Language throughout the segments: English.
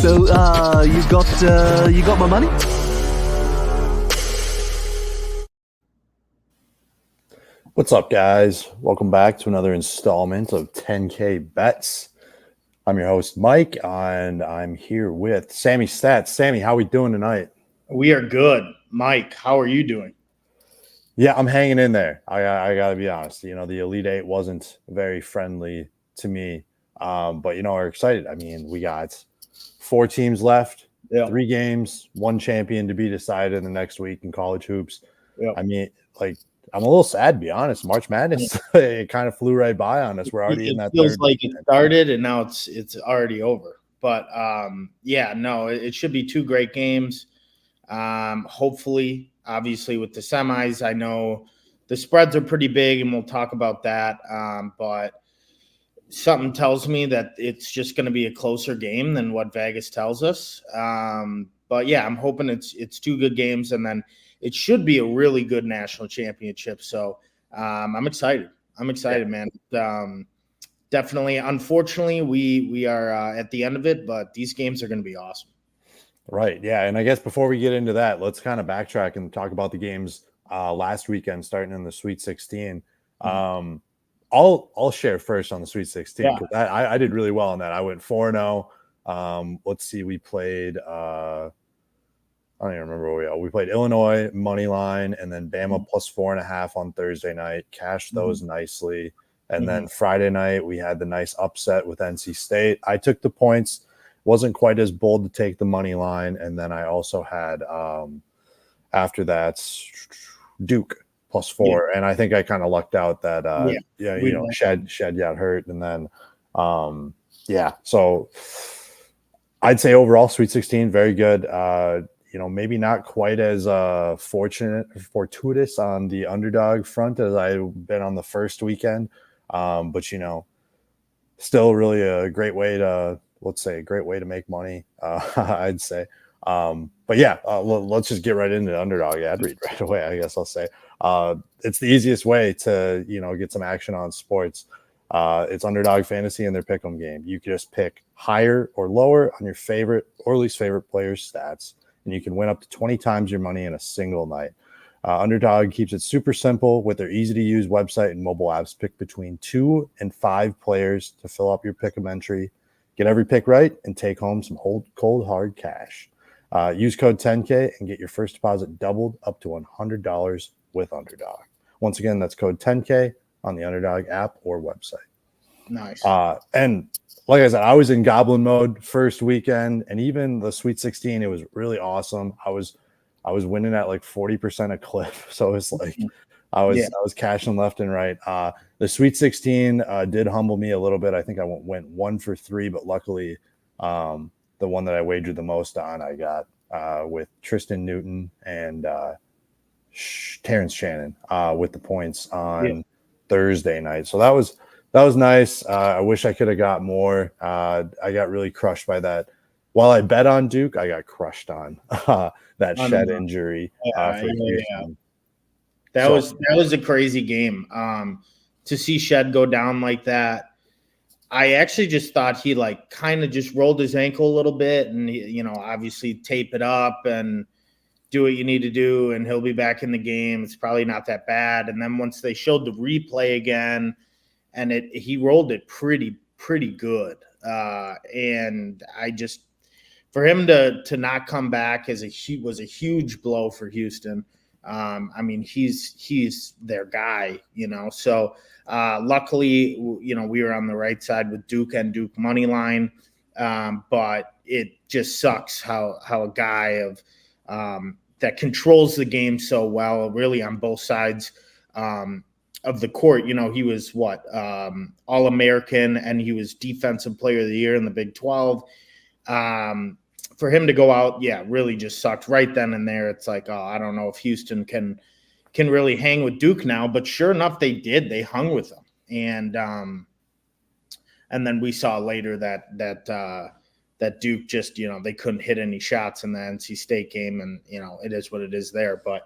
So, you got my money? What's up, guys? Welcome back to another installment of 10K Bets. I'm your host, Mike, and I'm here with Sammy Stats. Sammy, how we doing tonight? We are good. Mike, how are you doing? Yeah, I'm hanging in there. I got to be honest. You know, the Elite Eight wasn't very friendly to me, but, we're excited. I mean, we got 4 teams left, 3 games, 1 champion to be decided in the next week in college hoops. Yep. I mean, I'm a little sad, to be honest. March Madness, it kind of flew right by on us. We're already in that feels third. Like it started and now it's already over. But it should be 2 great games. Hopefully, obviously, with the semis, I know the spreads are pretty big, and we'll talk about that. But something tells me that it's just going to be a closer game than what Vegas tells us. But yeah, I'm hoping it's 2 good games, and then it should be a really good national championship. So I'm excited. Man. Definitely. Unfortunately, we are at the end of it, but these games are going to be awesome. Right. Yeah. And I guess before we get into that, let's kind of backtrack and talk about the games last weekend, starting in the Sweet 16. I'll share first on the Sweet 16 because I did really well on that. I went 4-0. Let's see. We played I don't even remember where we played Illinois money line, and then Bama plus 4.5 on Thursday night. Cashed those nicely. And then Friday night we had the nice upset with NC State. I took the points. Wasn't quite as bold to take the money line. And then I also had after that Duke plus 4. And I think I kind of lucked out that Shed got hurt. And then so I'd say overall Sweet 16, very good. Maybe not quite as fortuitous on the underdog front as I've been on the first weekend. But still really a great way to make money, I'd say. But yeah, let's just get right into the underdog ad read right away. I guess I'll say it's the easiest way to get some action on sports. It's Underdog Fantasy and their pick'em game. You can just pick higher or lower on your favorite or least favorite players' stats, and you can win up to 20 times your money in a single night. Underdog keeps it super simple with their easy-to-use website and mobile apps. Pick between 2 and 5 players to fill up your pick'em entry. Get every pick right and take home some cold hard cash. Use code 10K and get your first deposit doubled up to $100 with Underdog. Once again, that's code 10K on the Underdog app or website. Nice. And like I said, I was in goblin mode first weekend, and even the Sweet 16, it was really awesome. I was winning at like 40% a clip, so it's like I was cashing left and right. The Sweet 16 did humble me a little bit. I think I went 1 for 3, but luckily the one that I wagered the most on, I got with Tristan Newton and Terrence Shannon with the points on Thursday night. So that was nice. I wish I could have got more. I got really crushed by that. While I bet on Duke, I got crushed on that Shed injury. That was a crazy game. To see Shed go down like that, I actually just thought he kind of just rolled his ankle a little bit, and obviously tape it up and do what you need to do, and he'll be back in the game. It's probably not that bad. And then once they showed the replay again, and he rolled it pretty good. And I just, for him to not come back was a huge blow for Houston. I mean, he's their guy, So luckily, we were on the right side with Duke and Duke money line. But it just sucks how a guy of that controls the game so well, really on both sides of the court. He was All-American, and he was Defensive Player of the Year in the Big 12. For him to go out, really just sucked right then and there. It's like, I don't know if Houston can really hang with Duke now, but sure enough, they did. They hung with them, and then we saw later that Duke just, they couldn't hit any shots in the NC State game, and it is what it is there. But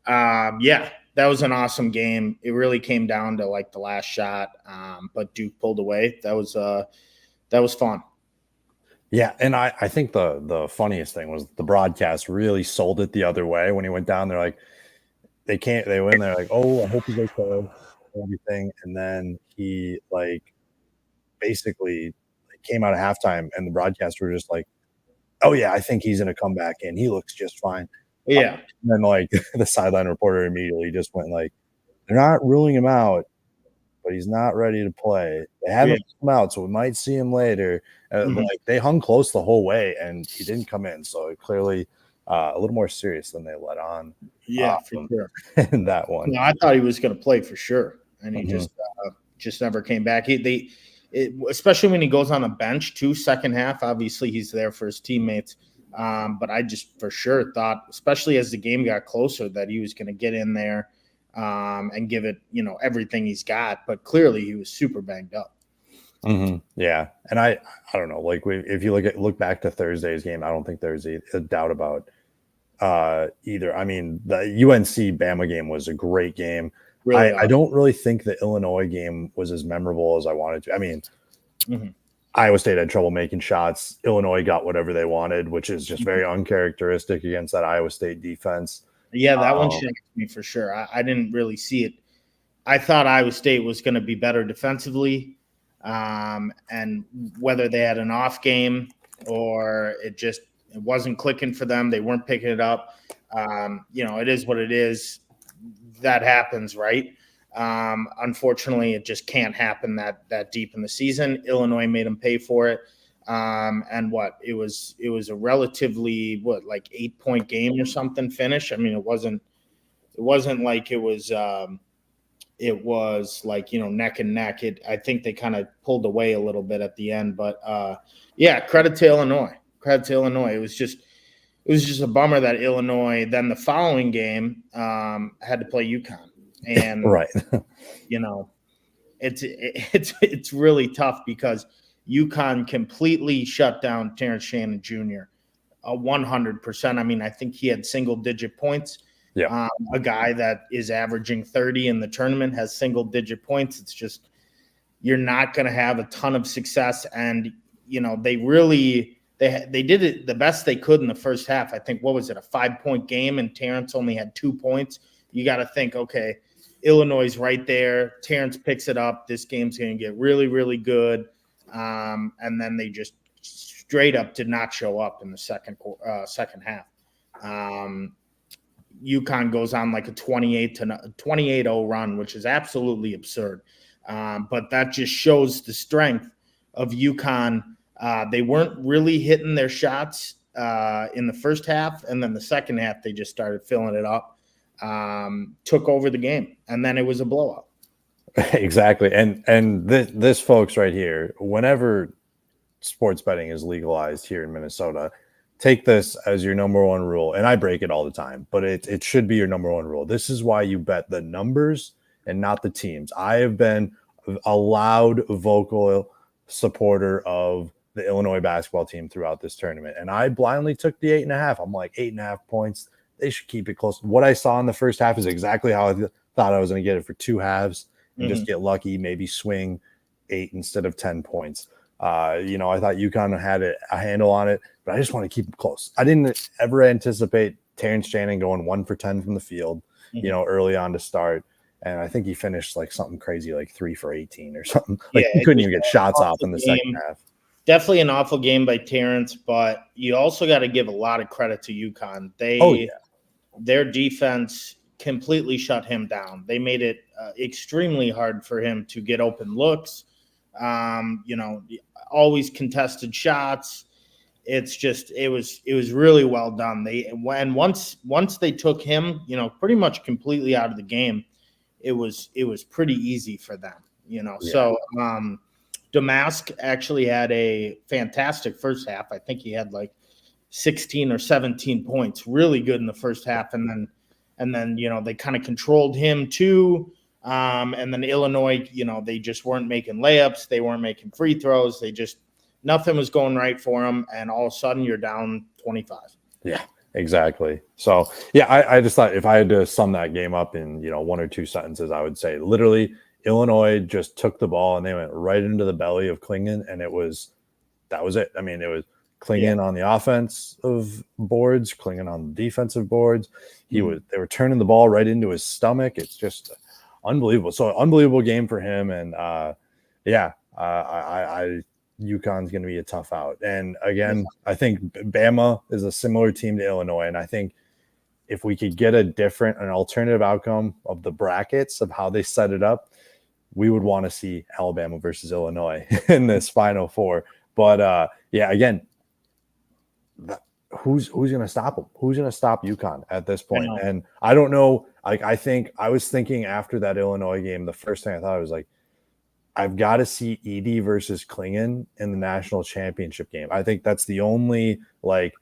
that was an awesome game. It really came down to the last shot, but Duke pulled away. That that was fun. Yeah, and I think the funniest thing was the broadcast really sold it the other way when he went down. They're like, they went there like, oh, I hope he's okay, and everything. And then he like basically came out of halftime, and the broadcast were just like, oh yeah, I think he's gonna come back in. He looks just fine. Yeah. And then like the sideline reporter immediately just went like, they're not ruling him out, but he's not ready to play. They haven't come out, so we might see him later. Like they hung close the whole way, and he didn't come in. So clearly, a little more serious than they let on. Yeah, for sure. In that one, no, I thought he was going to play for sure, and he just never came back. Especially when he goes on a bench too, second half. Obviously, he's there for his teammates. But I just for sure thought, especially as the game got closer, that he was going to get in there and give it, everything he's got. But clearly, he was super banged up. Yeah, and I don't know. Like if you look back to Thursday's game, I don't think there's a doubt about either. I mean, the UNC Bama game was a great game. Really, I don't really think the Illinois game was as memorable as I wanted to. I mean, Iowa State had trouble making shots. Illinois got whatever they wanted, which is just very uncharacteristic against that Iowa State defense. Yeah, that one shocked me for sure. I didn't really see it. I thought Iowa State was going to be better defensively, and whether they had an off game or it wasn't clicking for them, they weren't picking it up. It is what it is. That happens, right? Unfortunately, it just can't happen that deep in the season. Illinois made them pay for it. And it was a relatively 8-point game or something finish. I mean, it wasn't like it was like, neck and neck. I think they kind of pulled away a little bit at the end, but credit to Illinois. It was just a bummer that Illinois then the following game had to play UConn. And right. It's really tough because UConn completely shut down Terrence Shannon Jr. 100%. I mean, I think he had single-digit points. Yeah. A guy that is averaging 30 in the tournament has single-digit points. It's just you're not going to have a ton of success. And, they did it the best they could in the first half. I think, what was it, a 5-point game, and Terrence only had 2 points. You got to think, okay, Illinois is right there. Terrence picks it up. This game's going to get really, really good. And then they just straight up did not show up in the second half. UConn goes on like a 28-0 run, which is absolutely absurd. But that just shows the strength of UConn. They weren't really hitting their shots in the first half, and then the second half they just started filling it up. Took over the game, and then it was a blowout. Exactly. And this folks right here, whenever sports betting is legalized here in Minnesota, take this as your number one rule. And I break it all the time, but it should be your number one rule. This is why you bet the numbers and not the teams. I have been a loud vocal supporter of the Illinois basketball team throughout this tournament, and I blindly took the 8.5. I'm like, 8.5 points. They should keep it close. What I saw in the first half is exactly how I thought I was going to get it for 2 halves and just get lucky, maybe swing 8 instead of 10 points. I thought UConn had a handle on it, but I just want to keep it close. I didn't ever anticipate Terrence Shannon going 1 for 10 from the field, early on to start. And I think he finished like something crazy, like 3 for 18 or something. Like he couldn't even get shots off in the second half. Definitely an awful game by Terrence, but you also got to give a lot of credit to UConn. Their defense completely shut him down. They made it extremely hard for him to get open looks. Always contested shots. It was really well done. Once they took him, pretty much completely out of the game, it was pretty easy for them. So Damask actually had a fantastic first half. I think he had like 16 or 17 points, really good in the first half. And then, they kind of controlled him too. And then Illinois, they just weren't making layups. They weren't making free throws. Nothing was going right for them. And all of a sudden you're down 25. Yeah, exactly. So I just thought if I had to sum that game up in, 1 or 2 sentences, I would say literally Illinois just took the ball and they went right into the belly of Klingon, and it was that was it. I mean, it was Klingon on the offensive boards, Klingon on the defensive boards. They were turning the ball right into his stomach. It's just unbelievable. So unbelievable game for him. And UConn's going to be a tough out. And again, I think Bama is a similar team to Illinois. And I think if we could get an alternative outcome of the brackets of how they set it up, we would want to see Alabama versus Illinois in this Final Four. But again, who's going to stop them? Who's going to stop UConn at this point? And I don't know. Like, I was thinking after that Illinois game, the first thing I thought was like, I've got to see Edey versus Klingon in the national championship game. I think that's the only like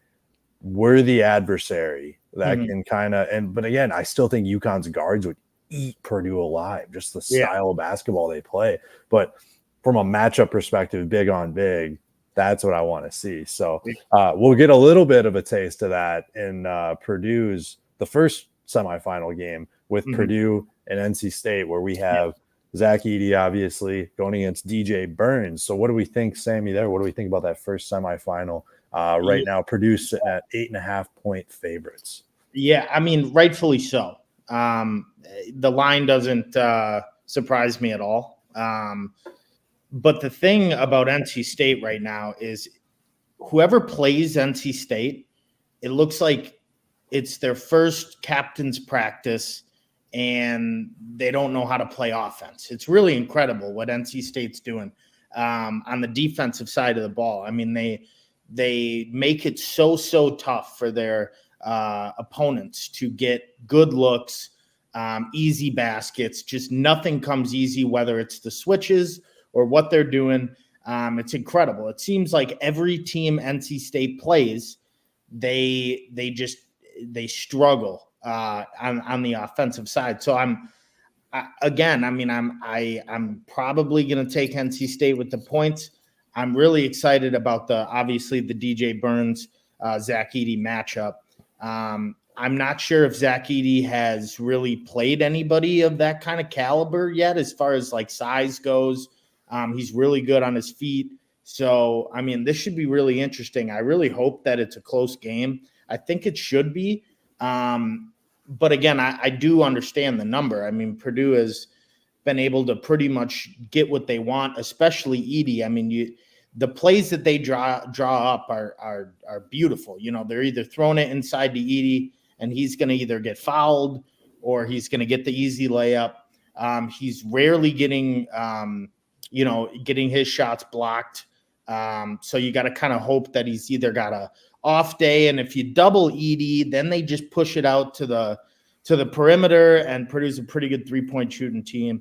worthy adversary that can kind of, but again, I still think UConn's guards would eat Purdue alive, just the style of basketball they play. But from a matchup perspective, big on big, that's what I want to see. So we'll get a little bit of a taste of that in Purdue's, the first semifinal game with Purdue and NC State, where we have Zach Edey, obviously, going against DJ Burns. So what do we think, Sammy, there? What do we think about that first semifinal? Right now, Purdue sitting at 8.5-point favorites. Yeah, I mean, rightfully so. The line doesn't surprise me at all. But the thing about NC State right now is whoever plays NC State, it looks like it's their first captain's practice and they don't know how to play offense. It's really incredible what NC State's doing on the defensive side of the ball. I mean, they make it so tough for their opponents to get good looks, easy baskets. Just nothing comes easy, whether it's the switches or what they're doing. It's incredible. It seems like every team NC State plays, they struggle on the offensive side. So I'm probably going to take NC State with the points. I'm really excited about the DJ Burns, Zach Edey matchup. I'm not sure if Zach Edey has really played anybody of that kind of caliber yet, as far as like size goes. He's really good on his feet. So, I mean, this should be really interesting. I really hope that it's a close game. I think it should be. But again, I do understand the number. I mean, Purdue has been able to pretty much get what they want, especially Edey. I mean, the plays that they draw up are beautiful. You know, they're either throwing it inside to Edey, and he's going to either get fouled or he's going to get the easy layup. He's rarely getting his shots blocked. So you got to kind of hope that he's either got a off day, and if you double Edey, then they just push it out to the perimeter, and Purdue's a pretty good 3-point shooting team.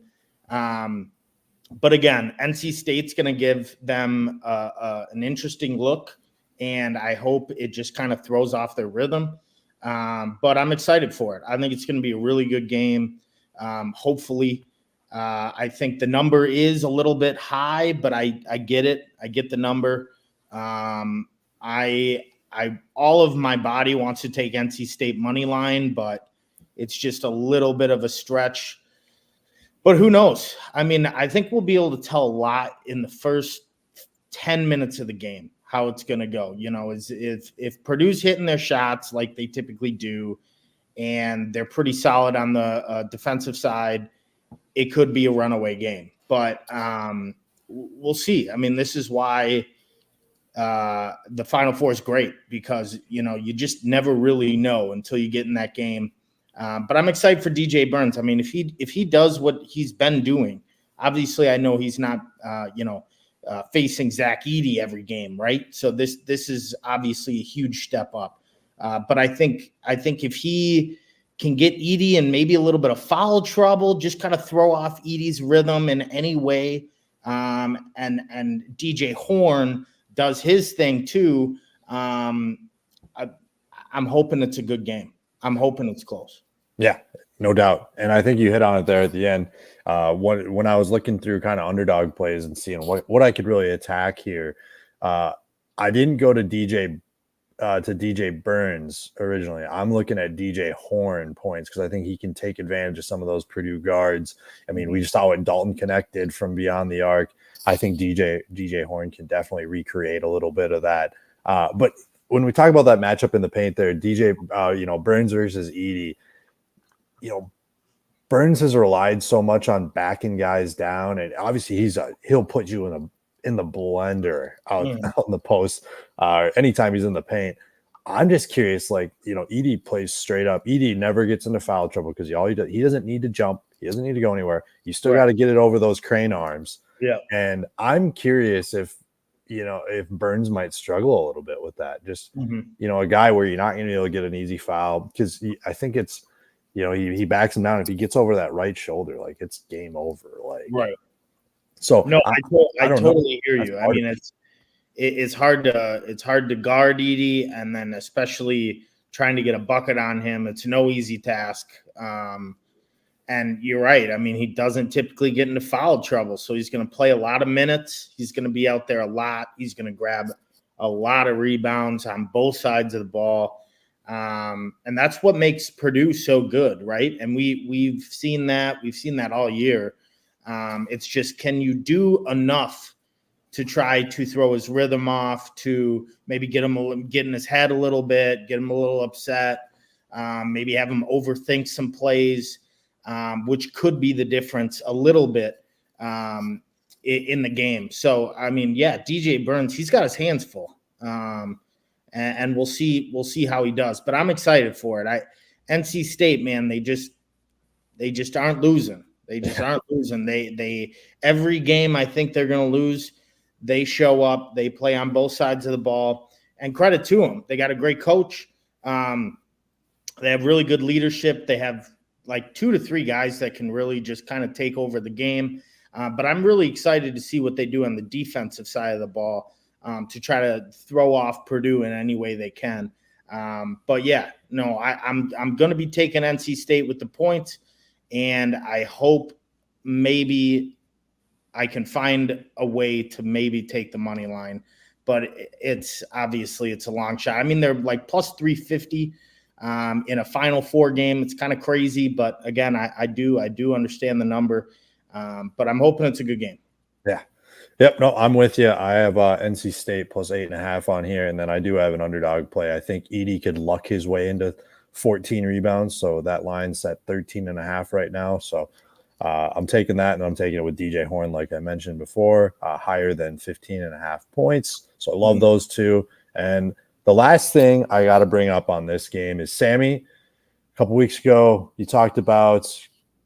But again, NC State's going to give them an interesting look, and I hope it just kind of throws off their rhythm. But I'm excited for it. I think it's going to be a really good game. Hopefully, I think the number is a little bit high, but I get it. I get the number. All of my body wants to take NC State money line, but it's just a little bit of a stretch. But who knows? I mean, I think we'll be able to tell a lot in the first 10 minutes of the game how it's going to go. You know, if Purdue's hitting their shots like they typically do, and they're pretty solid on the defensive side, it could be a runaway game. But we'll see. I mean, this is why the Final Four is great, because, you know, you just never really know until you get in that game. But I'm excited for DJ Burns. I mean, if he does what he's been doing, obviously I know he's not, facing Zach Edey every game, right? So this is obviously a huge step up. But I think if he can get Edey in maybe a little bit of foul trouble, just kind of throw off Edey's rhythm in any way, and DJ Horn does his thing too, I'm hoping it's a good game. I'm hoping it's close. Yeah, no doubt. And I think you hit on it there at the end. When I was looking through kind of underdog plays and seeing what I could really attack here, I didn't go to DJ to DJ Burns originally. I'm looking at DJ Horn points because I think he can take advantage of some of those Purdue guards. I mean, we just saw what Dalton connected from beyond the arc. I think DJ Horn can definitely recreate a little bit of that. But when we talk about that matchup in the paint there, Burns versus Edey, Burns has relied so much on backing guys down, and obviously he'll put you in the blender out in the post anytime he's in the paint. I'm just curious, Edey plays straight up. Edey never gets into foul trouble because he doesn't need to jump. He doesn't need to go anywhere. You still got to get it over those crane arms. Yeah. And I'm curious if Burns might struggle a little bit with that. Just, a guy where you're not going to be able to get an easy foul because I think it's, he backs him down. If he gets over that right shoulder, it's game over. Right. So no, I totally hear you. That's I mean, it's hard to guard Edey, and then especially trying to get a bucket on him. It's no easy task. And you're right. I mean, he doesn't typically get into foul trouble, so he's going to play a lot of minutes. He's going to be out there a lot. He's going to grab a lot of rebounds on both sides of the ball. And that's what makes Purdue so good, right? And we've seen that. We've seen that all year. It's just, can you do enough to try to throw his rhythm off, to maybe get in his head a little bit, get him a little upset, maybe have him overthink some plays, which could be the difference a little bit in the game. So, I mean, yeah, DJ Burns, he's got his hands full. And we'll see how he does. But I'm excited for it. NC State, man, they just aren't losing. They just aren't losing. They every game I think they're going to lose, they show up. They play on both sides of the ball. And credit to them. They got a great coach. They have really good leadership. They have 2 to 3 guys that can really just kind of take over the game. But I'm really excited to see what they do on the defensive side of the ball to try to throw off Purdue in any way they can. But yeah, no, I'm going to be taking NC State with the points, and I hope maybe I can find a way to maybe take the money line. But it's obviously it's a long shot. I mean, they're plus 350 in a Final Four game. It's kind of crazy, but again, I do understand the number. But I'm hoping it's a good game. Yeah. Yep. No, I'm with you. I have NC State plus 8.5 on here, and then I do have an underdog play. I think Edey could luck his way into 14 rebounds, so that line's at 13.5 right now. So I'm taking that, and I'm taking it with DJ Horn, like I mentioned before, higher than 15.5 points. So I love those two. And the last thing I got to bring up on this game is, Sammy, a couple weeks ago, you talked about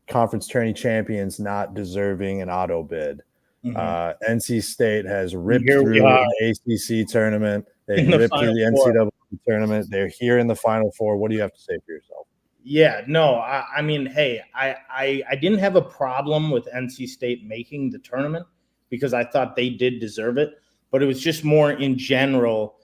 conference tourney champions not deserving an auto bid. NC State has ripped through the ACC tournament. They ripped through the NCAA tournament. They're here in the Final Four. What do you have to say for yourself? Yeah, no, I mean, hey, I didn't have a problem with NC State making the tournament because I thought they did deserve it, but it was just more in general,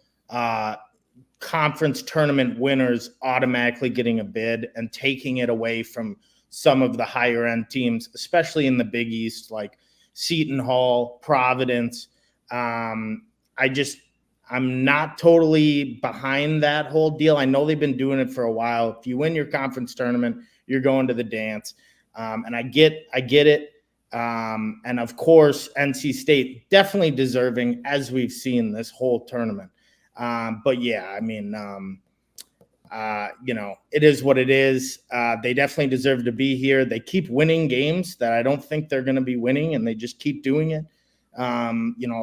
conference tournament winners automatically getting a bid and taking it away from some of the higher end teams, especially in the Big East, like Seton Hall, Providence. I'm not totally behind that whole deal. I know they've been doing it for a while. If you win your conference tournament, you're going to the dance. And I get it. And of course, NC State definitely deserving, as we've seen this whole tournament. But yeah, I mean, it is what it is. They definitely deserve to be here. They keep winning games that I don't think they're going to be winning, and they just keep doing it. A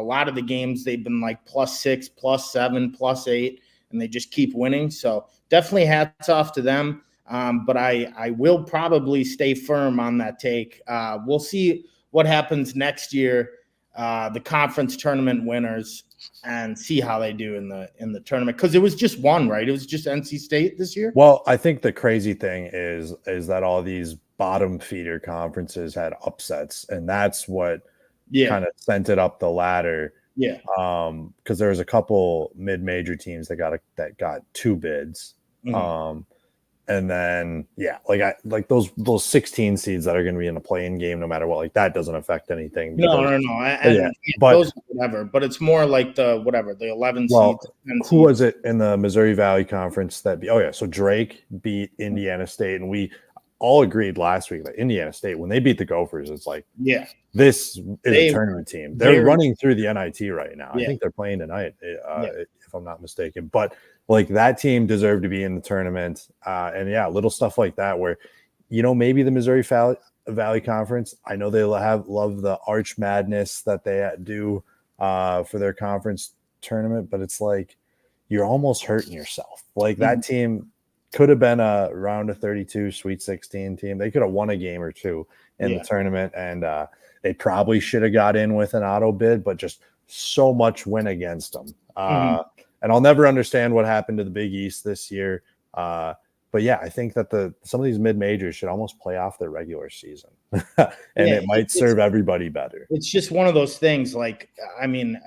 lot of the games they've been +6, +7, +8, and they just keep winning. So definitely hats off to them. But I will probably stay firm on that take. We'll see what happens next year, the conference tournament winners, and see how they do in the tournament, because it was just one, right? It was just NC State this year. Well, I think the crazy thing is that all these bottom feeder conferences had upsets, and that's what kind of sent it up the ladder. Yeah. Because there was a couple mid-major teams that got 2 bids. And then, like those 16 seeds that are going to be in a play-in game, no matter what, like that doesn't affect anything. No. And but those whatever, but it's more like the 11 well, seeds. 10 who was seeds. it in the Missouri Valley Conference so Drake beat Indiana State, and we all agreed last week that Indiana State, when they beat the Gophers, it's like, this is a tournament team. They're running through the NIT right now. I think they're playing tonight, if I'm not mistaken. But like that team deserved to be in the tournament. And little stuff like that where, maybe the Missouri Valley Conference, I know they love the Arch Madness that they do for their conference tournament, but it's like you're almost hurting yourself. Like that team could have been a round of 32 Sweet 16 team. They could have won a game or two in the tournament, and they probably should have got in with an auto bid, but just so much went against them. And I'll never understand what happened to the Big East this year. But yeah, I think that some of these mid-majors should almost play off their regular season, and it might serve everybody better. It's just one of those things. Like, I mean,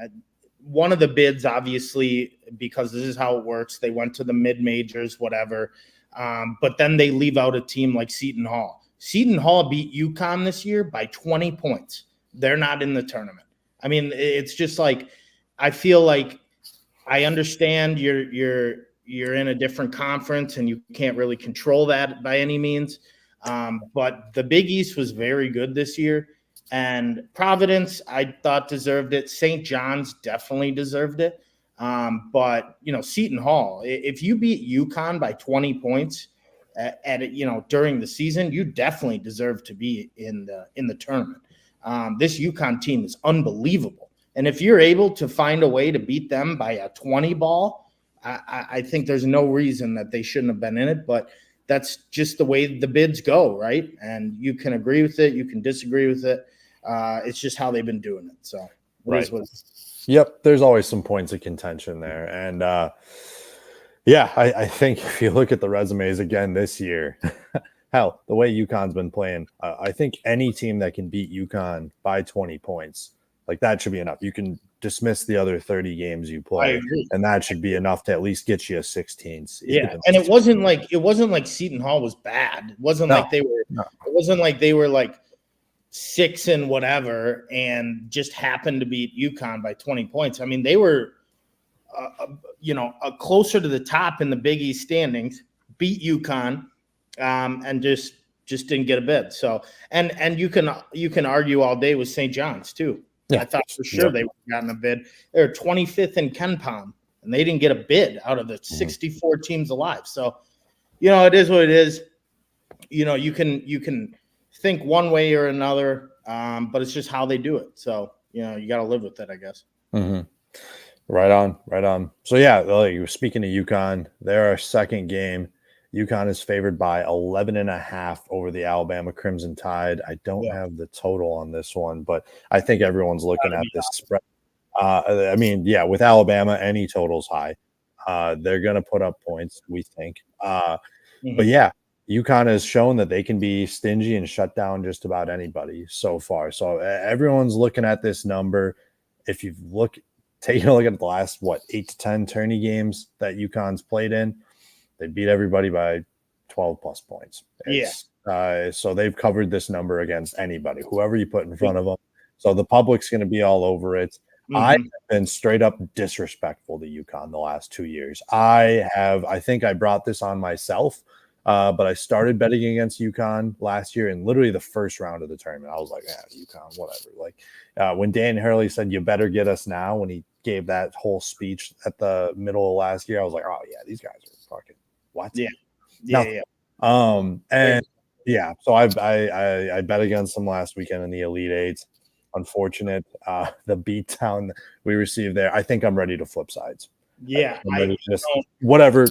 one of the bids, obviously, because this is how it works, they went to the mid-majors, whatever. But then they leave out a team like Seton Hall. Seton Hall beat UConn this year by 20 points. They're not in the tournament. I mean, it's just like, I feel like I understand you're in a different conference and you can't really control that by any means. But the Big East was very good this year. And Providence, I thought, deserved it. St. John's definitely deserved it. But, Seton Hall, if you beat UConn by 20 points during the season, you definitely deserve to be in the tournament. This UConn team is unbelievable. And if you're able to find a way to beat them by a 20 ball, I think there's no reason that they shouldn't have been in it. But that's just the way the bids go, right? And you can agree with it. You can disagree with it. It's just how they've been doing it. So, right. Yep. There's always some points of contention there. And I think if you look at the resumes again this year, hell, the way UConn's been playing, I think any team that can beat UConn by 20 points, like that should be enough. You can dismiss the other 30 games you play, and that should be enough to at least get you a 16 seed. Yeah, and it wasn't like Seton Hall was bad. It wasn't like they were. No. It wasn't like they were like 6 and whatever, and just happened to beat UConn by 20 points. I mean, they were, closer to the top in the Big East standings, beat UConn, and just didn't get a bid. So, and you can argue all day with St. John's too. Yeah, I thought for sure they would have gotten a bid. They're 25th in KenPom, and they didn't get a bid out of the 64 teams alive. So, it is what it is. You can think one way or another, but it's just how they do it. So, you got to live with it, I guess. Mm-hmm. Right on. So, yeah, like speaking of UConn, they're our second game. UConn is favored by 11.5 over the Alabama Crimson Tide. I don't have the total on this one, but I think everyone's looking at this spread. With Alabama, any total's high. They're going to put up points, we think. But yeah, UConn has shown that they can be stingy and shut down just about anybody so far. So everyone's looking at this number. If you take a look at the last 8 to 10 tourney games that UConn's played in, they beat everybody by 12 plus points. So they've covered this number against anybody, whoever you put in front of them. So the public's going to be all over it. I've been straight up disrespectful to UConn the last 2 years. I think I brought this on myself, but I started betting against UConn last year in literally the first round of the tournament. I was like, UConn, whatever. Like when Dan Hurley said, "You better get us now," when he gave that whole speech at the middle of last year, I was like, oh yeah, these guys are fucking what? Yeah. So I bet against them last weekend in the Elite Eight. Unfortunate, the beatdown we received there. I think I'm ready to flip sides. Whatever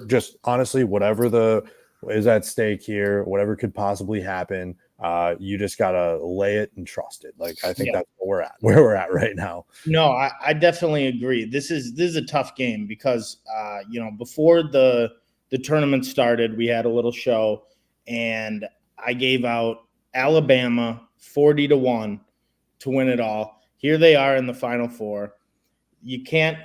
is at stake here, whatever could possibly happen, you just gotta lay it and trust it. Like I think that's where we're at right now. No, I definitely agree. This is a tough game because before the tournament started, we had a little show, and I gave out Alabama 40-1 to win it all. Here they are in the Final Four. you can't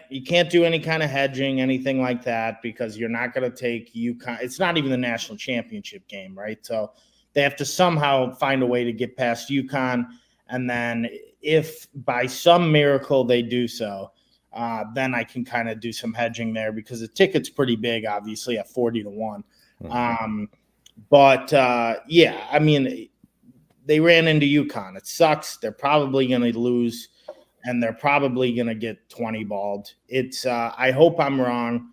do any kind of hedging, anything like that, because you're not going to take UConn. It's not even the national championship game, right? So they have to somehow find a way to get past UConn. And then if by some miracle they do so, then I can kind of do some hedging there, because the ticket's pretty big, obviously at 40-1. Yeah, I mean, they ran into UConn. It sucks. They're probably going to lose, and they're probably going to get 20-balled. It's I hope I'm wrong.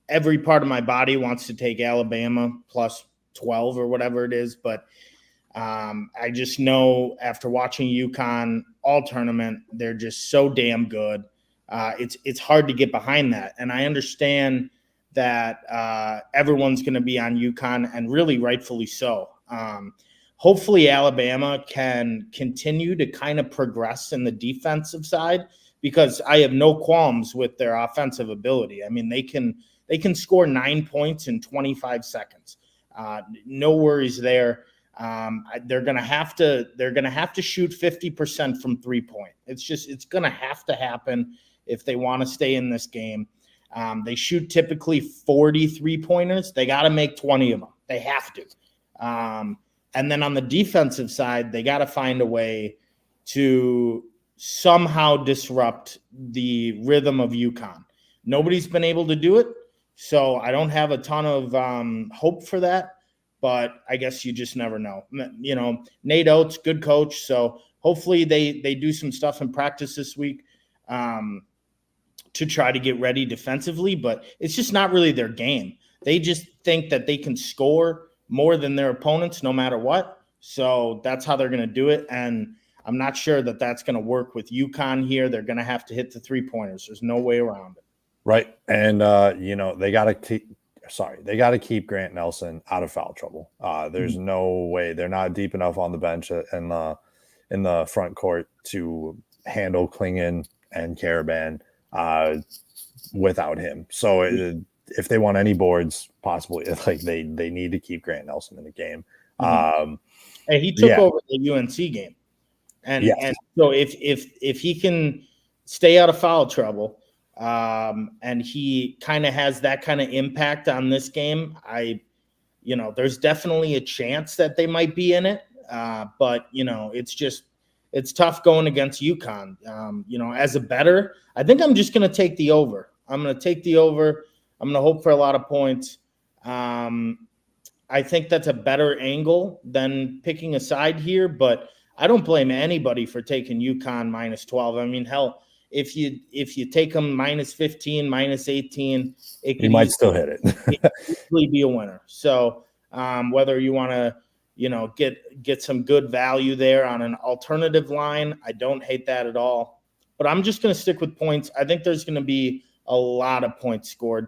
Every part of my body wants to take Alabama plus 12 or whatever it is, but I just know after watching UConn all tournament, they're just so damn good. It's hard to get behind that, and I understand that everyone's going to be on UConn, and really rightfully so. Hopefully Alabama can continue to kind of progress in the defensive side, because I have no qualms with their offensive ability. I mean, they can score 9 points in 25 seconds. No worries there. They're gonna have to shoot 50% from 3-point. It's gonna have to happen if they want to stay in this game. They shoot typically 43 pointers. They got to make 20 of them. They have to. And then on the defensive side, they got to find a way to somehow disrupt the rhythm of UConn. Nobody's been able to do it, so I don't have a ton of hope for that, but I guess you just never know. You know, Nate Oates, good coach, so hopefully they do some stuff in practice this week to try to get ready defensively, but it's just not really their game. They just think that they can score more than their opponents no matter what. So that's how they're going to do it. And I'm not sure that that's going to work with UConn here. They're going to have to hit the 3-pointers. There's no way around it. Right. And, you know, they got to keep Grant Nelson out of foul trouble. There's no way. They're not deep enough on the bench in the front court to handle Klingon and Caravan without him. So if they want any boards, possibly, like they need to keep Grant Nelson in the game. And he took over the UNC game, and so if he can stay out of foul trouble, and he kind of has that kind of impact on this game, there's definitely a chance that they might be in it. But it's tough going against UConn. As a bettor, I think I'm just going to take the over. I'm going to take the over. I'm going to hope for a lot of points. I think that's a better angle than picking a side here, but I don't blame anybody for taking UConn minus 12. I mean, hell, if you take them minus 15, minus 18, you might still hit it. It could easily be a winner. So whether you want to get some good value there on an alternative line, I don't hate that at all. But I'm just going to stick with points. I think there's going to be a lot of points scored.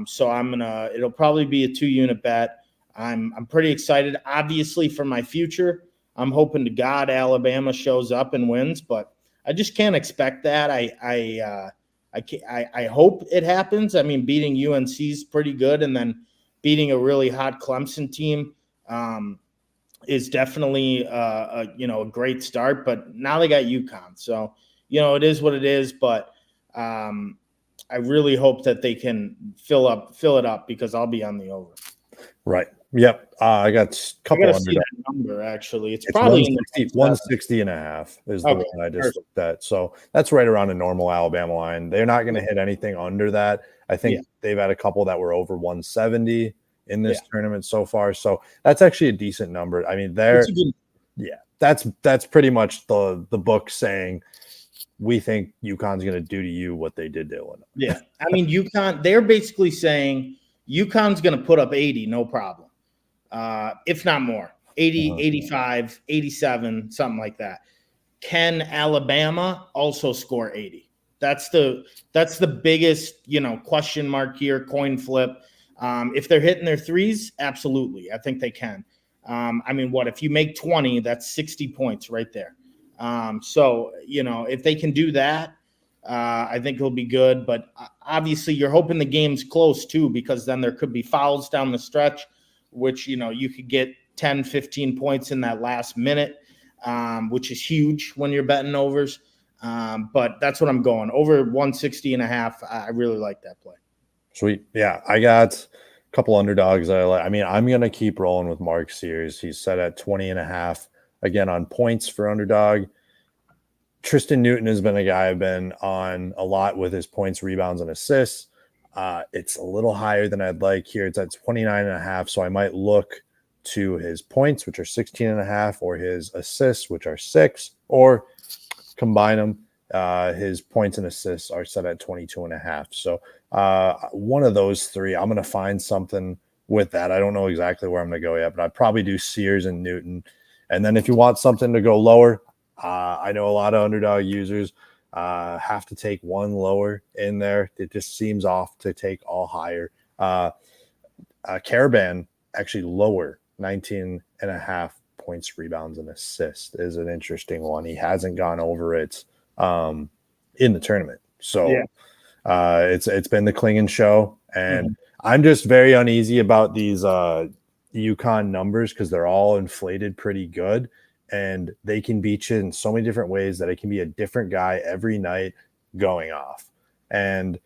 So it'll probably be a 2-unit bet. I'm pretty excited, obviously, for my future. I'm hoping to God Alabama shows up and wins, but I just can't expect that. I hope it happens. I mean, beating UNC is pretty good, and then beating a really hot Clemson team is definitely a great start. But now they got UConn, so it is what it is. But I really hope that they can fill it up, because I'll be on the over. Right. Yep. I got a couple under that number, actually. It's probably 160 and a half is the one I just looked at. So that's right around a normal Alabama line. They're not going to hit anything under that. I think they've had a couple that were over 170 in this tournament so far. So that's actually a decent number. I mean, that's pretty much the book saying we think UConn's going to do to you what they did to Illinois. Yeah. I mean, UConn, they're basically saying UConn's going to put up 80, no problem. If not more, 80, 85, 87, something like that. Can Alabama also score 80? That's the biggest, question mark here, coin flip. If they're hitting their threes, absolutely. I think they can. I mean, if you make 20, that's 60 points right there. So, if they can do that, I think it'll be good. But obviously you're hoping the game's close too, because then there could be fouls down the stretch, which, you could get 10, 15 points in that last minute, which is huge when you're betting overs. But that's what I'm going over 160.5. I really like that play. Sweet. Yeah. I got a couple underdogs that I like. I mean, I'm going to keep rolling with Mark Sears. He's set at 20.5 again on points for underdog. Tristan Newton has been a guy I've been on a lot with his points, rebounds, and assists. It's a little higher than I'd like here. It's at 29.5. So I might look to his points, which are 16.5, or his assists, which are 6, or combine them. His points and assists are set at 22.5. So one of those three, I'm going to find something with that. I don't know exactly where I'm going to go yet, but I'd probably do Sears and Newton. And then if you want something to go lower, I know a lot of underdog users have to take one lower in there. It just seems off to take all higher. Caravan actually lower, 19.5 points, rebounds, and assists is an interesting one. He hasn't gone over it in the tournament. So it's been the Klingon show. And I'm just very uneasy about these UConn numbers because they're all inflated pretty good. And they can beat you in so many different ways that it can be a different guy every night going off. And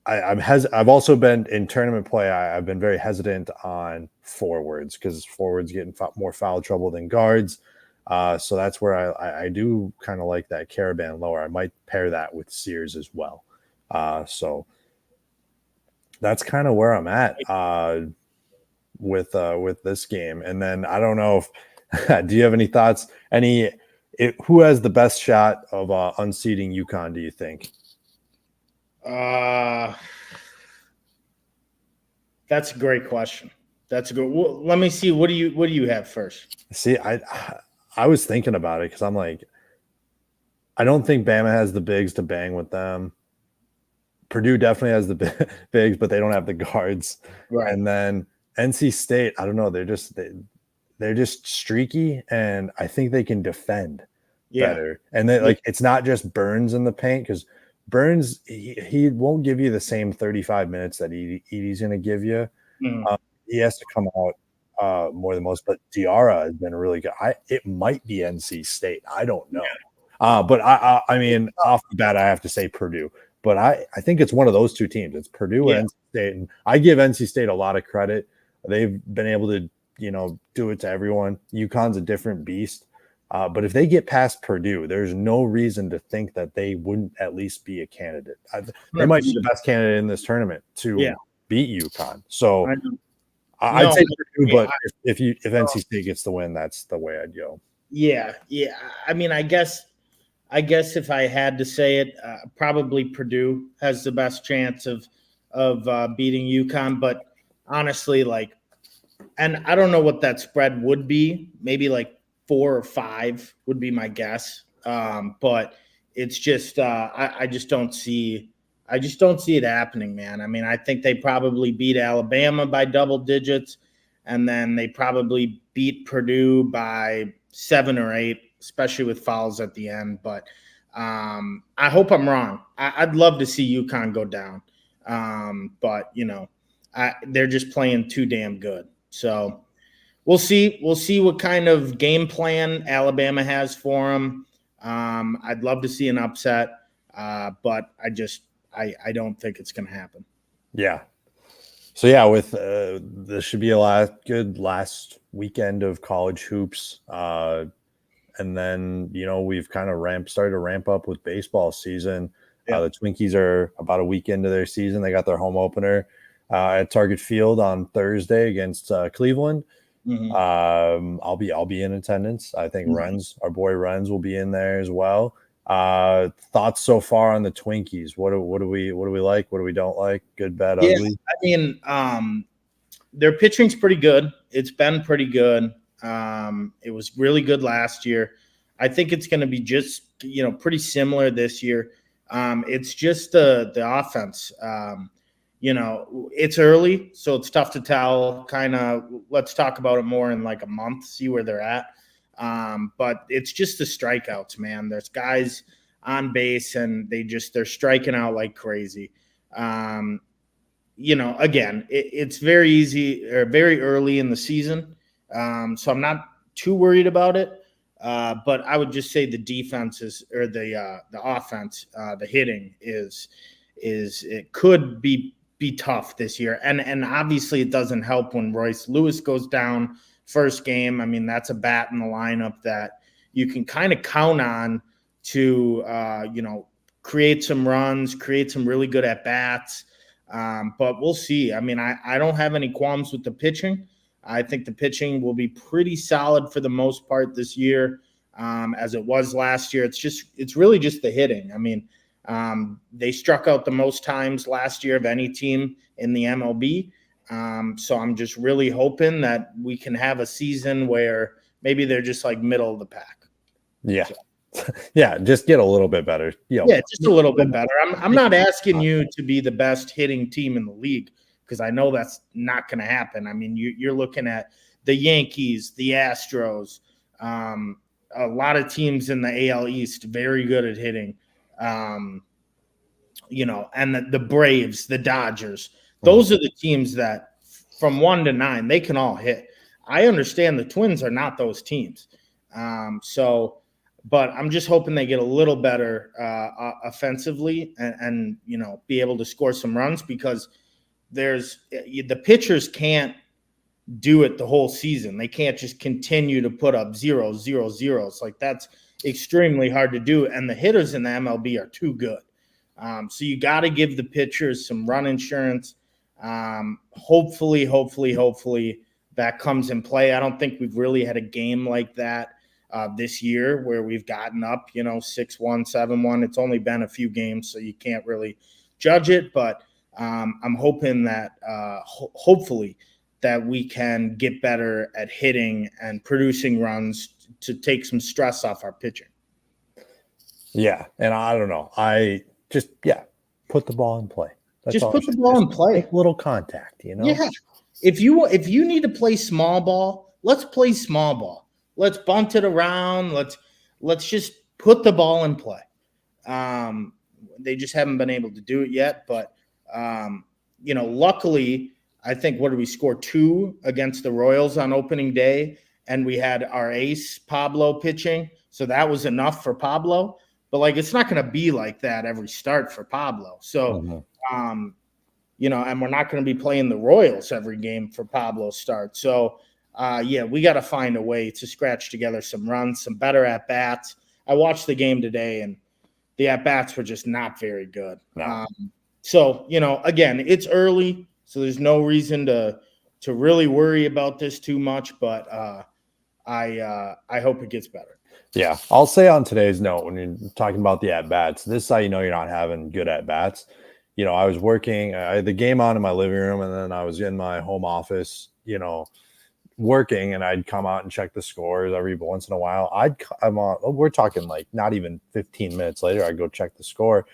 I've also been in tournament play. I've been very hesitant on forwards because forwards get in more foul trouble than guards. So that's where I do kind of like that Caravan lower. I might pair that with Sears as well. So that's kind of where I'm at with this game. And then I don't know if do you have any thoughts? Who has the best shot of unseating UConn, do you think? That's a great question. That's a good. Well, let me see. What do you have first? See, I was thinking about it because I'm like, I don't think Bama has the bigs to bang with them. Purdue definitely has the bigs, but they don't have the guards. Right. And then NC State, I don't know. They're just streaky, and I think they can defend better. And then it's not just Burns in the paint because Burns he won't give you the same 35 minutes that Edie's going to give you. He has to come out more than most. But Diarra has been really good. It might be NC State. I don't know. But I mean, off the bat, I have to say Purdue. But I think it's one of those two teams. It's Purdue or NC State, and I give NC State a lot of credit. They've been able to do it to everyone. UConn's a different beast. But if they get past Purdue, there's no reason to think that they wouldn't at least be a candidate. They might be the best candidate in this tournament to beat UConn. So I'd say Purdue, but if NC State gets the win, that's the way I'd go. Yeah. I mean, I guess if I had to say it, probably Purdue has the best chance of beating UConn. But honestly, and I don't know what that spread would be. Maybe 4 or 5 would be my guess. But it's just I just don't see it happening, man. I mean, I think they probably beat Alabama by double digits, and then they probably beat Purdue by 7 or 8, especially with fouls at the end. But I hope I'm wrong. I'd love to see UConn go down. But they're just playing too damn good. So we'll see. We'll see what kind of game plan Alabama has for them. I'd love to see an upset, but I don't think it's going to happen. Yeah. So with this should be a good last weekend of college hoops, and then we've kind of started to ramp up with baseball season. The Twinkies are about a week into their season. They got their home opener at Target Field on Thursday against Cleveland. I'll be in attendance. I think our boy Renz will be in there as well. Thoughts so far on the Twinkies? What do we like? What do we don't like? Good, bad, ugly? I mean, their pitching's pretty good. It's been pretty good. It was really good last year. I think it's going to be just pretty similar this year. It's just the offense. It's early, so it's tough to tell. Kind of, let's talk about it more in a month, see where they're at. But it's just the strikeouts, man. There's guys on base, and they're striking out like crazy. Again, it's very easy or very early in the season, so I'm not too worried about it. But I would just say the defense or the offense, the hitting is it could be tough this year. And obviously it doesn't help when Royce Lewis goes down first game. I mean, that's a bat in the lineup that you can kind of count on to, create some runs, create some really good at bats. But we'll see. I mean, I don't have any qualms with the pitching. I think the pitching will be pretty solid for the most part this year, as it was last year. It's really just the hitting. I mean, they struck out the most times last year of any team in the MLB. So I'm just really hoping that we can have a season where maybe they're just like middle of the pack. Yeah. So. Yeah, just get a little bit better. Yeah, just a little bit better. I'm not asking you to be the best hitting team in the league, because I know that's not going to happen. I mean, you're looking at the Yankees, the Astros, a lot of teams in the AL East very good at hitting, and the Braves, the Dodgers. Those are the teams that from 1 to 9, they can all hit. I understand the Twins are not those teams. But I'm just hoping they get a little better offensively and be able to score some runs, because the pitchers can't do it the whole season. They can't just continue to put up 0, 0, 0s. Like, that's extremely hard to do. And the hitters in the MLB are too good. So you got to give the pitchers some run insurance. Hopefully that comes in play. I don't think we've really had a game like that this year where we've gotten up, 6-1, 7-1. It's only been a few games, so you can't really judge it. But I'm hoping that hopefully that we can get better at hitting and producing runs to take some stress off our pitching. Yeah, and I don't know. Put the ball in play. That's just put the ball in play. Make little contact, Yeah. If you need to play small ball, let's play small ball. Let's bunt it around. Let's just put the ball in play. They just haven't been able to do it yet. But, luckily, I think, what did we score? 2 against the Royals on opening day, and we had our ace, Pablo, pitching. So that was enough for Pablo. But, it's not going to be like that every start for Pablo. So, and we're not going to be playing the Royals every game for Pablo's start. So, we got to find a way to scratch together some runs, some better at-bats. I watched the game today, and the at-bats were just not very good. No. Again, it's early, so there's no reason to really worry about this too much, but I hope it gets better. Yeah, I'll say on today's note, when you're talking about the at-bats, this is how you know you're not having good at-bats. I was working, I had the game on in my living room, and then I was in my home office, working, and I'd come out and check the scores every once in a while. We're talking like not even 15 minutes later, I'd go check the score,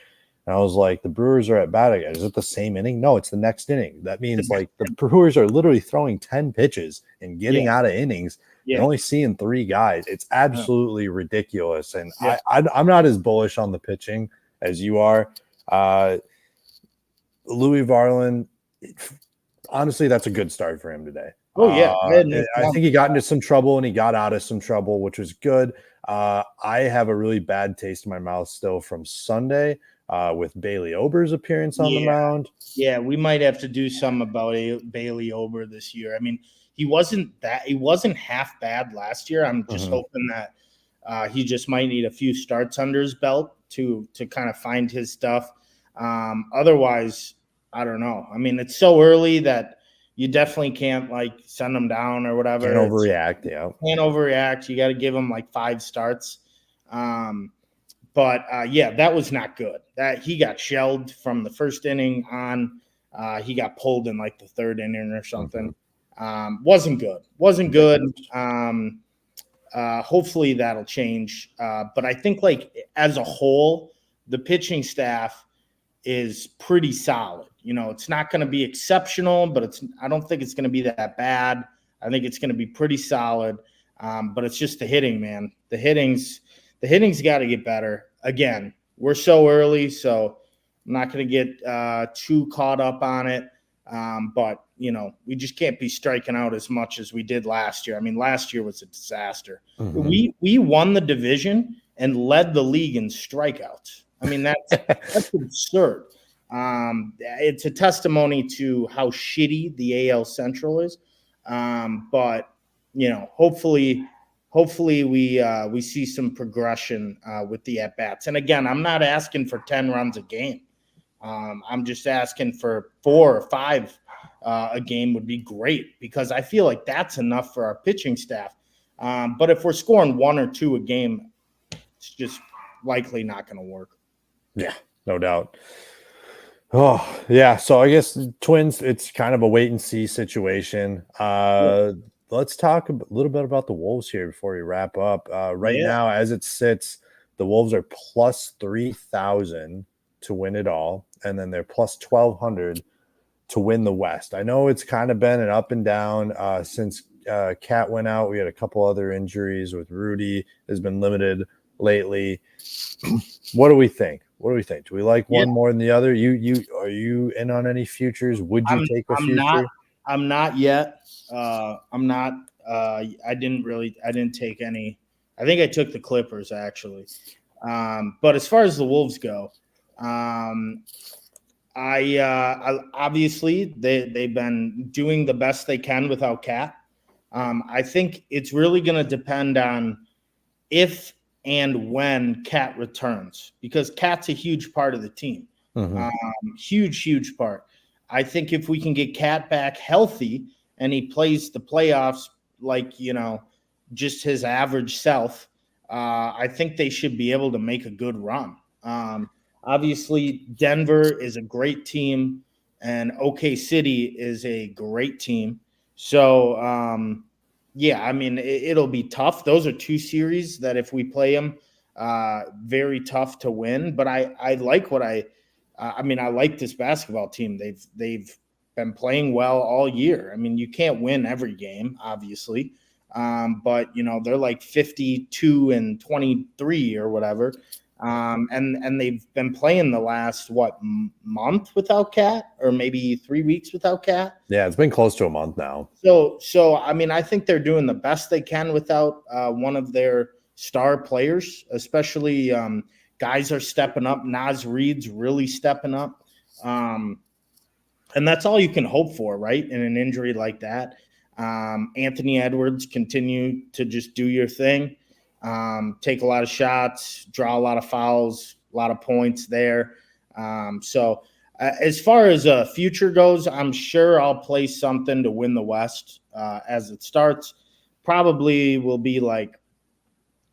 and I was like, the Brewers are at bat again. Is it the same inning? No, it's the next inning. That means like the Brewers are literally throwing 10 pitches and getting out of innings. You're only seeing 3 guys. It's absolutely ridiculous. And I'm not as bullish on the pitching as you are. Louis Varland, honestly, that's a good start for him today. Oh, yeah. I think he got into some trouble and he got out of some trouble, which was good. I have a really bad taste in my mouth still from Sunday with Bailey Ober's appearance on the mound. Yeah, we might have to do something about Bailey Ober this year. I mean, he wasn't half bad last year. I'm just hoping that he just might need a few starts under his belt to kind of find his stuff. Otherwise, I don't know. I mean, it's so early that you definitely can't send them down or whatever. Can't overreact. Can't overreact. You got to give them 5 starts. But that was not good. That he got shelled from the first inning on. He got pulled in the 3rd inning or something. Wasn't good. Hopefully that'll change. But I think as a whole, the pitching staff is pretty solid. It's not going to be exceptional, but I don't think it's going to be that bad. I think it's going to be pretty solid. But it's just the hitting, man. The hitting's got to get better. Again, we're so early, so I'm not going to get too caught up on it. But, we just can't be striking out as much as we did last year. I mean, last year was a disaster. Mhm. We won the division and led the league in strikeouts. I mean, that's absurd. It's a testimony to how shitty the AL Central is. But hopefully we see some progression with the at bats. And again, I'm not asking for 10 runs a game. I'm just asking for 4 or 5 a game would be great, because I feel like that's enough for our pitching staff. But if we're scoring 1 or 2 a game, it's just likely not going to work. Yeah, no doubt. Oh, yeah. So I guess Twins, it's kind of a wait and see situation. Let's talk a little bit about the Wolves here before we wrap up. Right Yeah. now, as it sits, the Wolves are plus 3,000 to win it all, and then they're plus 1,200 to win the West. I know it's kind of been an up and down since Cat went out. We had a couple other injuries with Rudy has been limited lately. What do we think? Do we like one more than the other? Are you in on any futures? Would you take a future? I'm not yet. I'm not. I didn't take any. I think I took the Clippers actually. But as far as the Wolves go, I obviously they've been doing the best they can without Cat. I think it's really going to depend on if and when Cat returns, because Cat's a huge part of the team. Huge part. I think if we can get Cat back healthy and he plays the playoffs like, just his average self, I think they should be able to make a good run. Obviously, Denver is a great team, and OK City is a great team. So, yeah, I mean, it'll be tough. Those are 2 series that if we play them, very tough to win. But I like I like this basketball team. They've been playing well all year. I mean, you can't win every game, obviously, but they're like 52-23 or whatever. And they've been playing the last month without Cat, or maybe 3 weeks without Cat. Yeah, it's been close to a month now. So I mean, I think they're doing the best they can without one of their star players, especially guys are stepping up. Naz Reid's really stepping up, and that's all you can hope for, right? In an injury like that, Anthony Edwards continue to just do your thing. Take a lot of shots, draw a lot of fouls, a lot of points there. So as far as future goes, I'm sure I'll play something to win the West as it starts. Probably will be like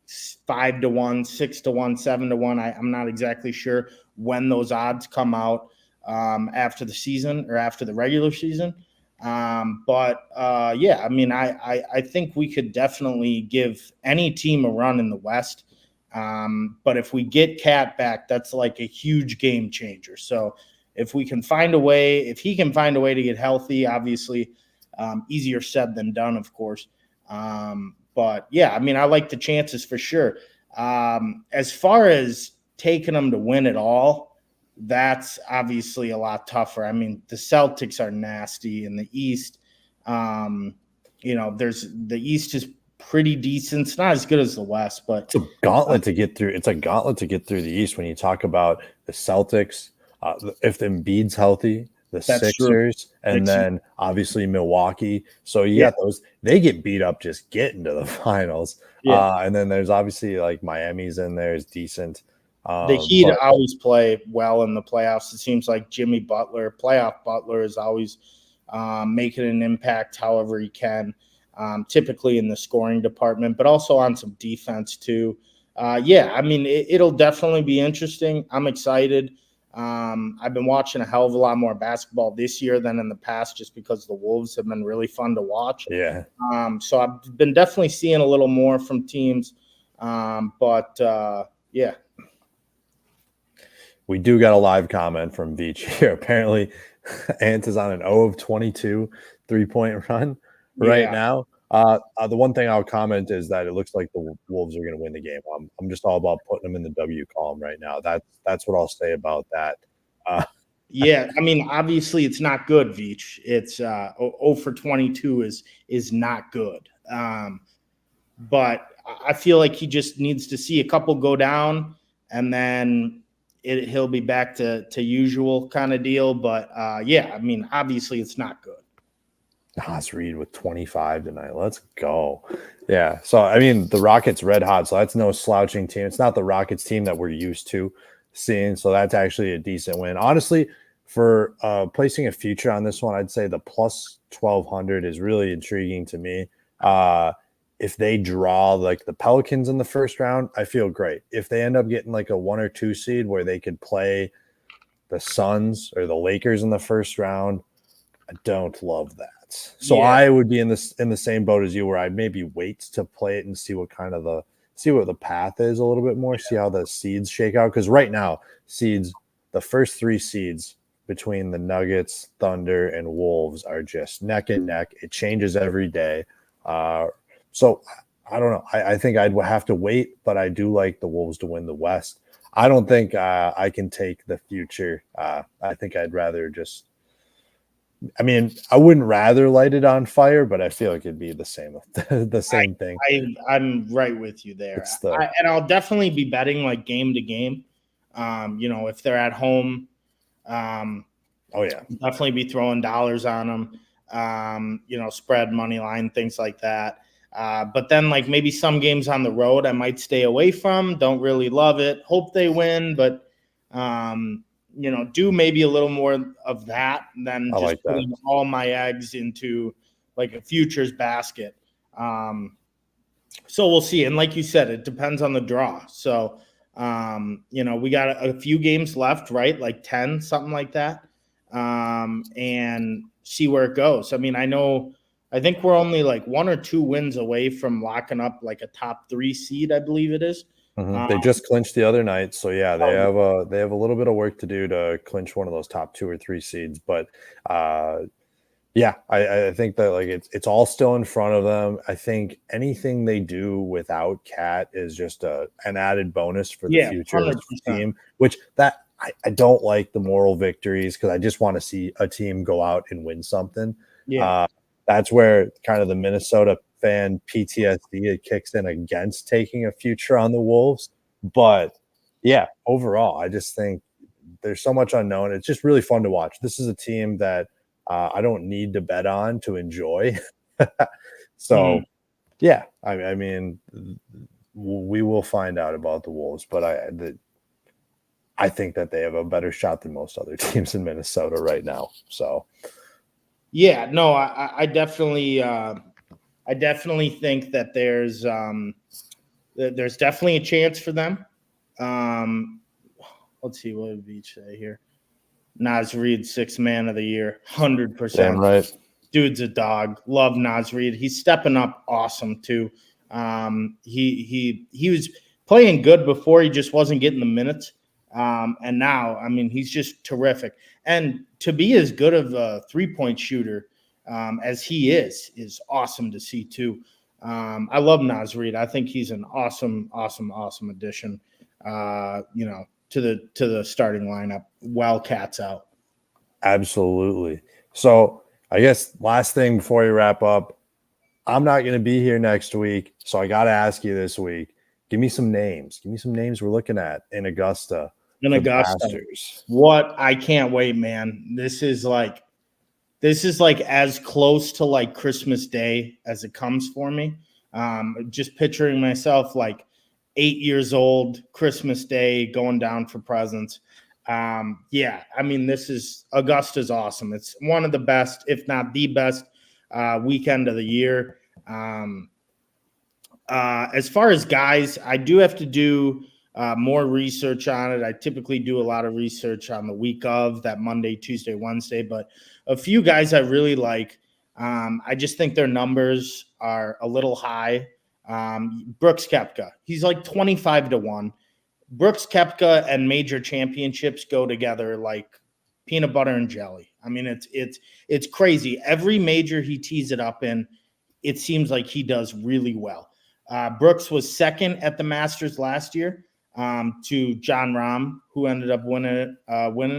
5-1, 6-1, 7-1. I'm not exactly sure when those odds come out after the season or after the regular season. But yeah, I mean, I think we could definitely give any team a run in the West. But if we get Cat back, that's like a huge game changer. So if he can find a way to get healthy, obviously, easier said than done, of course. But yeah, I mean, I like the chances for sure. As far as taking them to win it all, that's obviously a lot tougher. I mean, the Celtics are nasty in the East. There's the East is pretty decent. It's not as good as the West, but it's a gauntlet to get through. It's a gauntlet to get through the East when you talk about the Celtics. If Embiid's healthy, the Sixers, and then obviously Milwaukee. So you got those. They get beat up just getting to the finals. And then there's obviously like Miami's in there is decent. The Heat always play well in the playoffs. It seems like Jimmy Butler, playoff Butler, is always making an impact however he can, typically in the scoring department, but also on some defense too. Yeah, I mean, it'll definitely be interesting. I'm excited. I've been watching a hell of a lot more basketball this year than in the past just because the Wolves have been really fun to watch. Yeah. So I've been definitely seeing a little more from teams. But yeah. We do got a live comment from Beach here. Apparently, Ant is on an 0 of 22 3-point run right now. The one thing I'll comment is that it looks like the Wolves are going to win the game. I'm just all about putting them in the W column right now. That's what I'll say about that. Yeah, I mean, obviously it's not good, Veach. It's 0 for 22 is not good. But I feel like he just needs to see a couple go down, and then he'll be back to usual kind of deal. But yeah, I mean, obviously it's not good. Nas Reed with 25 tonight. Let's go. Yeah. So, I mean, the Rockets red hot. So that's no slouching team. It's not the Rockets team that we're used to seeing. So that's actually a decent win. Honestly, for placing a future on this one, I'd say the plus 1200 is really intriguing to me. If they draw like the Pelicans in the first round, I feel great. If they end up getting like a 1 or 2 seed where they could play the Suns or the Lakers in the first round, I don't love that. So Yeah. I would be in the same boat as you, where I'd maybe wait to play it and see what the path is a little bit more, see how the seeds shake out. Because right now, the first 3 seeds between the Nuggets, Thunder, and Wolves are just neck and neck. It changes every day. So I don't know. I think I'd have to wait, but I do like the Wolves to win the West. I don't think I can take the future. I think I'd rather just. I mean, I wouldn't rather light it on fire, but I feel like it'd be the same thing. I'm right with you there. And I'll definitely be betting like game to game. If they're at home, oh yeah, definitely be throwing dollars on them. Spread, money line, things like that. But then like maybe some games on the road I might stay away from. Don't really love it. Hope they win, but do maybe a little more of that than just like putting all my eggs into like a futures basket. So we'll see. And like you said, it depends on the draw. So, we got a few games left, right? Like 10, something like that. And see where it goes. I mean, I think we're only like 1 or 2 wins away from locking up like a top 3 seed, I believe it is. They just clinched the other night, so yeah, they have a little bit of work to do to clinch one of those top 2 or 3 seeds. But yeah, I think that like it's all still in front of them. I think anything they do without Cat is just an added bonus for the future 100%. Of the team. Which that I don't like the moral victories because I just want to see a team go out and win something. Yeah, that's where kind of the Minnesota fan PTSD it kicks in against taking a future on the Wolves. But yeah, overall, I just think there's so much unknown. It's just really fun to watch. This is a team that I don't need to bet on to enjoy. So yeah, I mean, we will find out about the Wolves, but I think that they have a better shot than most other teams in Minnesota right now. So yeah, no, I definitely think that there's definitely a chance for them. Let's see, what did Beach say here? Nas Reed, 6th man of the year, 100%. Damn right. Dude's a dog. Love Nas Reed. He's stepping up awesome too. He was playing good before, he just wasn't getting the minutes. And now, I mean, he's just terrific. And to be as good of a 3-point shooter as he is awesome to see too. I love Nas Reed. I think he's an awesome addition, to the starting lineup while Cat's out. Absolutely. So I guess last thing before we wrap up, I'm not going to be here next week, so I got to ask you this week. Give me some names. Give me some names we're looking at in Augusta. What? I can't wait, man. This is like as close to like Christmas Day as it comes for me. Just picturing myself like 8 years old, Christmas Day, going down for presents. Yeah, I mean, Augusta's awesome. It's one of the best, if not the best, weekend of the year. As far as guys, I do have to do more research on it. I typically do a lot of research on the week of that Monday, Tuesday, Wednesday, but a few guys I really like. I just think their numbers are a little high. Brooks Koepka, he's like 25-1. Brooks Koepka and major championships go together like peanut butter and jelly. I mean, it's crazy. Every major he tees it up in, it seems like he does really well. Brooks was second at the Masters last year to Jon Rahm, who ended up winning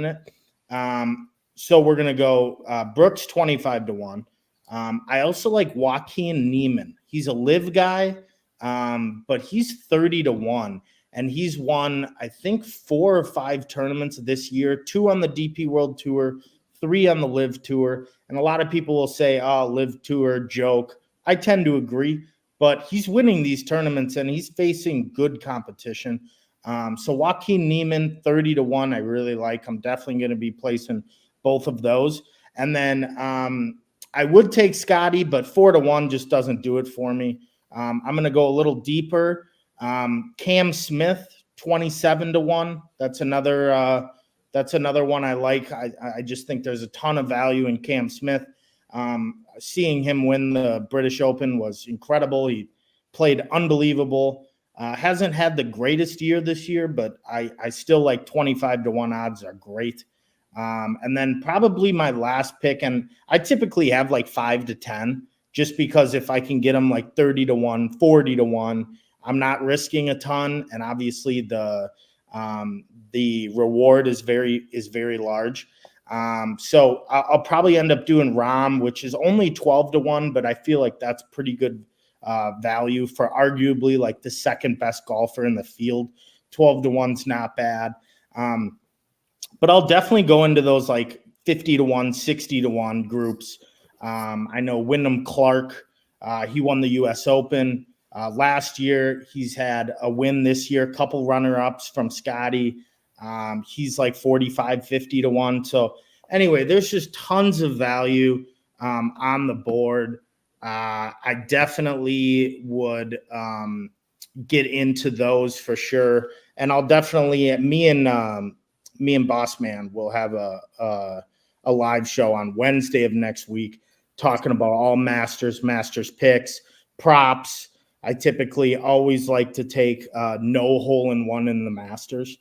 it. So we're going to go Brooks 25-1. I also like Joaquin Neiman. He's a live guy, but he's 30-1. And he's won, I think, 4 or 5 tournaments this year, 2 on the DP World Tour, 3 on the Live Tour. And a lot of people will say, oh, Live Tour, joke. I tend to agree, but he's winning these tournaments and he's facing good competition. So Joaquin Neiman, 30-1, I really like. I'm definitely going to be placing both of those. And then I would take Scotty, but 4-1 just doesn't do it for me. I'm going to go a little deeper. Cam Smith, 27-1. That's another one I like. I just think there's a ton of value in Cam Smith. Seeing him win the British Open was incredible. He played unbelievable. Hasn't had the greatest year this year, but I still like 25-1 odds are great. And then probably my last pick, and I typically have like 5 to 10, just because if I can get them like 30-1, 40-1, I'm not risking a ton, and obviously the reward is very large. So I'll probably end up doing Rahm, which is only 12-1, but I feel like that's pretty good value for arguably like the second best golfer in the field. 12-1's not bad. But I'll definitely go into those like 50-1, 60-1 groups. I know Wyndham Clark, he won the U.S. Open last year. He's had a win this year, a couple runner-ups from Scotty. He's like 45, 50-1. So anyway, there's just tons of value on the board. I definitely would get into those for sure. And I'll definitely, me and Boss Man will have a live show on Wednesday of next week talking about all Masters picks, props. I typically always like to take no hole-in-one in the Masters.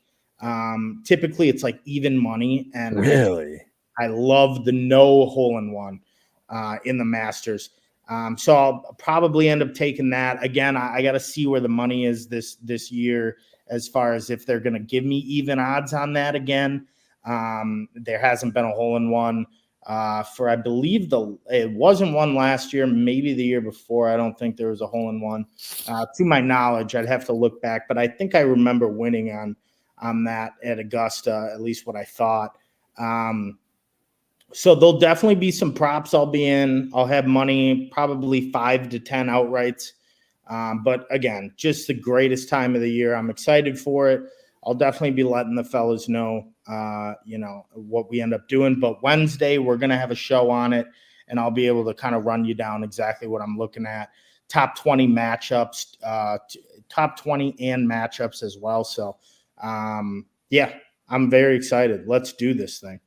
Typically it's like even money, and Really? I love the no hole-in-one in the Masters. So I'll probably end up taking that. Again, I got to see where the money is this year as far as if they're going to give me even odds on that again. There hasn't been a hole-in-one for, I believe, it wasn't one last year, maybe the year before. I don't think there was a hole-in-one. To my knowledge, I'd have to look back, but I think I remember winning on that at Augusta, at least what I thought. So there'll definitely be some props I'll be in. I'll have money, probably 5 to 10 outrights. But again, just the greatest time of the year. I'm excited for it. I'll definitely be letting the fellas know, what we end up doing. But Wednesday, we're going to have a show on it, and I'll be able to kind of run you down exactly what I'm looking at. Top 20 matchups, top 20 and matchups as well. So, yeah, I'm very excited. Let's do this thing.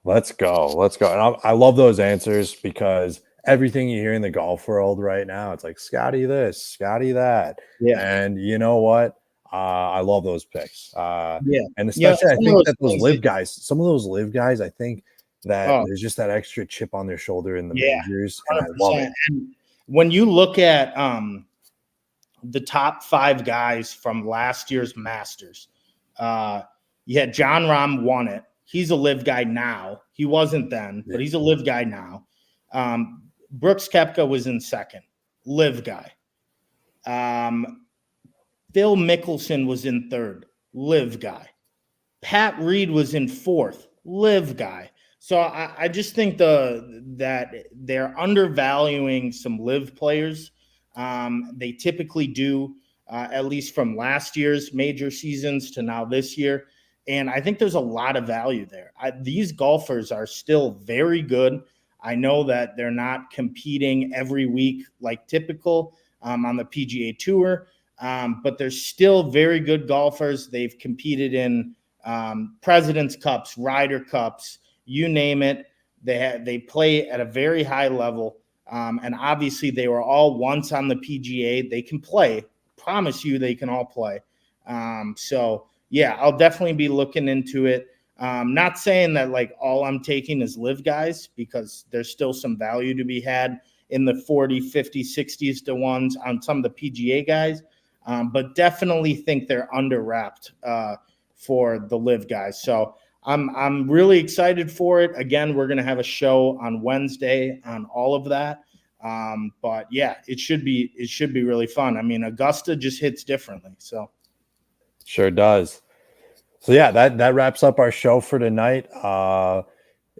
Let's go. And I love those answers, because everything you hear in the golf world right now, it's like Scotty this, Scotty that. Yeah. And you know what? I love those picks. Yeah. And especially I think that those live guys, some of those live guys, I think that Oh. there's just that extra chip on their shoulder in the Yeah, majors. And I love 100%. it. And when you look at the top 5 guys from last year's Masters, you had John Rahm won it. He's a live guy now. He wasn't then, but he's a live guy now. Brooks Koepka was in second, live guy. Phil Mickelson was in third, live guy. Pat Reed was in fourth, live guy. So I just think that they're undervaluing some live players. They typically do, at least from last year's major seasons to now this year. And I think there's a lot of value there. These golfers are still very good. I know that they're not competing every week like typical on the PGA Tour, but they're still very good golfers. They've competed in President's Cups, Ryder Cups, you name it. They play at a very high level, and obviously they were all once on the PGA. They can play. Promise you, they can all play. So yeah, I'll definitely be looking into it. Not saying that like all I'm taking is live guys, because there's still some value to be had in the 40, 50, 60s to ones on some of the PGA guys, but definitely think they're under wrapped for the live guys. So I'm really excited for it. Again, we're going to have a show on Wednesday on all of that. But yeah, it should be really fun. I mean, Augusta just hits differently. So Sure does. So yeah, that wraps up our show for tonight.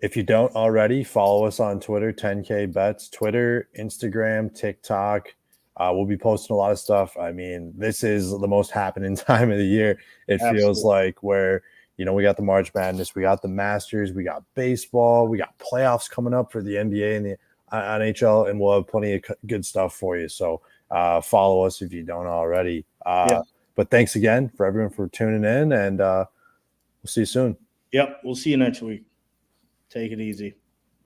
If you don't already, follow us on Twitter, 10K Bets, Twitter, Instagram, TikTok. We'll be posting a lot of stuff. I mean, this is the most happening time of the year. It feels like where, we got the March Madness, we got the Masters, we got baseball, we got playoffs coming up for the NBA and the NHL, and we'll have plenty of good stuff for you. So follow us if you don't already. But thanks again for everyone for tuning in, and we'll see you soon. Yep. We'll see you next week. Take it easy.